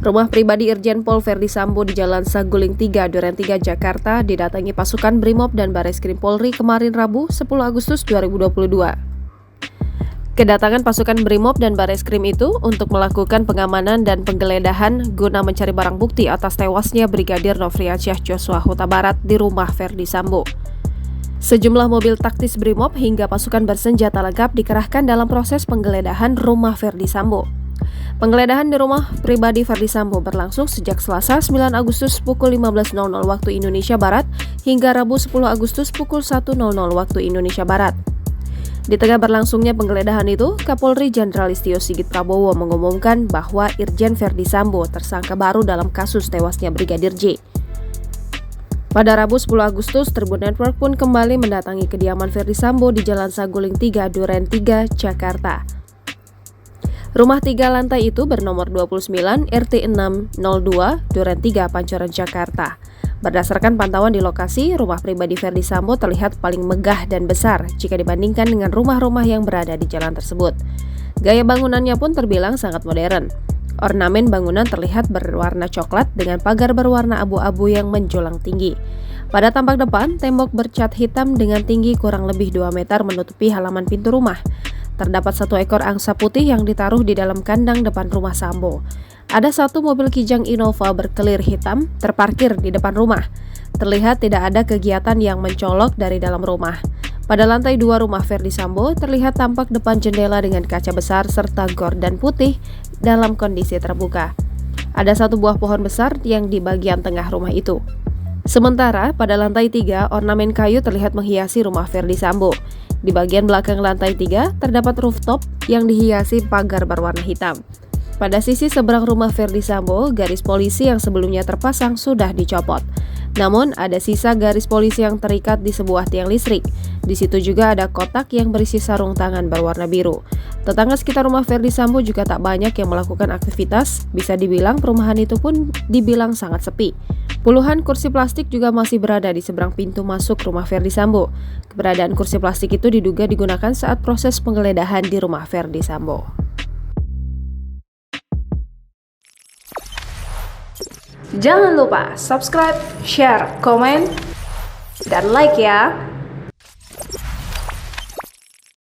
Rumah pribadi Irjen Pol Verdi Sambo di Jalan Saguling 3, Duren 3, Jakarta didatangi pasukan Brimob dan Bareskrim Polri kemarin Rabu 10 Agustus 2022. Kedatangan pasukan Brimob dan Bareskrim itu untuk melakukan pengamanan dan penggeledahan guna mencari barang bukti atas tewasnya Brigadir Nofriansyah Joshua Huta Barat di rumah Verdi Sambo. Sejumlah mobil taktis Brimob hingga pasukan bersenjata lengkap dikerahkan dalam proses penggeledahan rumah Verdi Sambo. Penggeledahan di rumah pribadi Verdi Sambo berlangsung sejak Selasa 9 Agustus pukul 15.00 waktu Indonesia Barat hingga Rabu 10 Agustus pukul 1.00 waktu Indonesia Barat. Di tengah berlangsungnya penggeledahan itu, Kapolri Jenderal Listio Sigit Prabowo mengumumkan bahwa Irjen Verdi Sambo tersangka baru dalam kasus tewasnya Brigadir J. Pada Rabu 10 Agustus, Tribun Network pun kembali mendatangi kediaman Verdi Sambo di Jalan Saguling 3, Duren 3, Jakarta. Rumah 3 lantai itu bernomor 29 RT 602 Duren 3 Pancoran Jakarta. Berdasarkan pantauan di lokasi, rumah pribadi Verdi Sambo terlihat paling megah dan besar jika dibandingkan dengan rumah-rumah yang berada di jalan tersebut. Gaya bangunannya pun terbilang sangat modern. Ornamen bangunan terlihat berwarna coklat dengan pagar berwarna abu-abu yang menjulang tinggi. Pada tampak depan, tembok bercat hitam dengan tinggi kurang lebih 2 meter menutupi halaman pintu rumah. Terdapat 1 ekor angsa putih yang ditaruh di dalam kandang depan rumah Sambo. Ada 1 mobil Kijang Innova berkelir hitam terparkir di depan rumah. Terlihat tidak ada kegiatan yang mencolok dari dalam rumah. Pada lantai 2 rumah Verdi Sambo terlihat tampak depan jendela dengan kaca besar serta gorden putih dalam kondisi terbuka. Ada 1 buah pohon besar yang di bagian tengah rumah itu. Sementara pada lantai 3 ornamen kayu terlihat menghiasi rumah Verdi Sambo. Di bagian belakang lantai 3 terdapat rooftop yang dihiasi pagar berwarna hitam. Pada sisi seberang rumah Verdi Sambo, garis polisi yang sebelumnya terpasang sudah dicopot. Namun ada sisa garis polisi yang terikat di sebuah tiang listrik. Di situ juga ada kotak yang berisi sarung tangan berwarna biru. Tetangga sekitar rumah Verdi Sambo juga tak banyak yang melakukan aktivitas. Bisa dibilang perumahan itu pun dibilang sangat sepi. Puluhan kursi plastik juga masih berada di seberang pintu masuk rumah Verdi Sambo. Keberadaan kursi plastik itu diduga digunakan saat proses penggeledahan di rumah Verdi Sambo. Jangan lupa subscribe, share, komen, dan like ya!